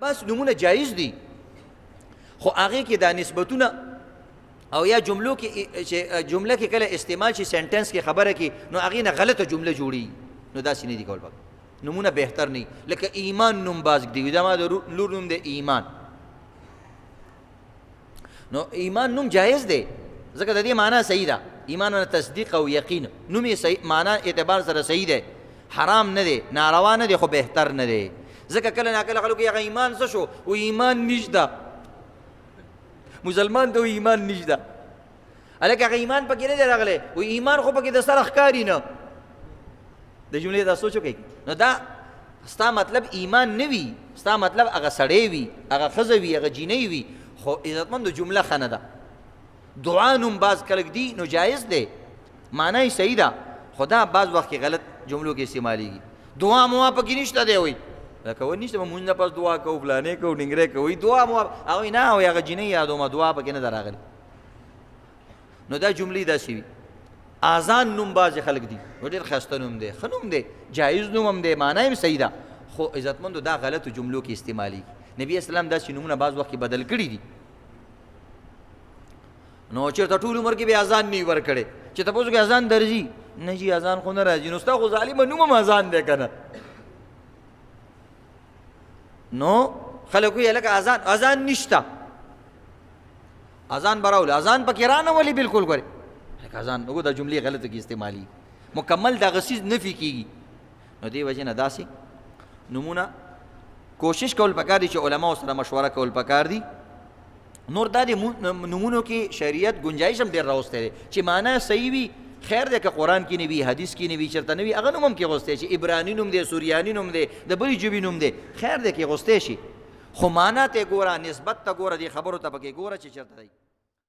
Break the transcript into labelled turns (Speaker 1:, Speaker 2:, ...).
Speaker 1: بس نمونه جایز دي خو هغه کې دا نسبتونه او یا جملو کې جمله کې کله استعمال شي سنټنس کې خبره کې نو هغه نه غلطه جمله جوړي نو دا سینې دي کول پک نمونه بهتر نه لکه ایمان نوم باز دی دا ما لور نوم دی ایمان نو ایمان نوم جایز دی ځکه د دې معنی صحیح ده ایمان او تصدیق او یقین نوم یې صحیح معنی اعتبار سره صحیح ده حرام نه دی ناروا نه دی خو بهتر نه دی ځکه کله نه کله خلکو یې ایمان څه شو او ایمان نشته مسلمان ته ایمان نشته الکه هغه ایمان پکې نه دی راغلی او ایمان خو پکې د سره ښکاري نه د جملې دا سوچ وکړئ نو دا ستا مطلب ایمان نه وي ستا مطلب هغه سړی وي هغه ښځه وي هغه جینۍ وي خو عزتمندو جمله ښه نه ده دعا نوم بعض کلک دی نو جایز دی معنی یې صحیح ده خو دا بعض وخت کې غلط جملو کې استعمالیږي دعا موا پکې نشته دی وایي لکه وایي نشته مونږ نه پس دعا کوو فلانې کوو ډنګرې کوو دعا موا هغوی نه وایي هغه جینۍ یادومه دعا پکې نه ده راغلې نو دا جملې داسې وي آزان نوم بعضې خلک دي نو ډېر ښایسته نوم دی ښه نوم دی جایز نوم هم دی معنی هم صحیح ده خو عزتمندو دا غلطو جملو کې استعمالیږي نبي اسلام داسې نومونه بعض وخت کې بدل کړي دي نو چېرته ټول عمر کې به اذان نه وي ورکړی چې تپوس کې اذان درځي نه جي اذان خو نه راځي نو ستا خو ظالمه نوم هم اذان دی که نه نو خلک وایي هلکه اذان نشته اذان به راولي اذان پکې رانولي بلکل ګورې لکه اذان وګوره دا جملې غلطه کې استعمالي مکمل دغه څیز نفي کېږي نو دې وجې نه داسې نومونه کوشش کول پکار دي چې علماو سره مشوره کول پکار دي نور دا د نومونو کې شریعت گنجایش هم ډېر راوستی دی چې معنی صحیح وي خیر دی که قرآن کې نه وي حدیث کې نه وي چېرته نه وي هغه نوم هم کې غوستی چې عبراني نوم دی سوریاني نوم دی د بلې ژبې نوم دی خیر دی کې غوستی شي خو معنی ته ګوره نسبت ته ګوره دې خبرو ته پکې ګوره چې چېرته دی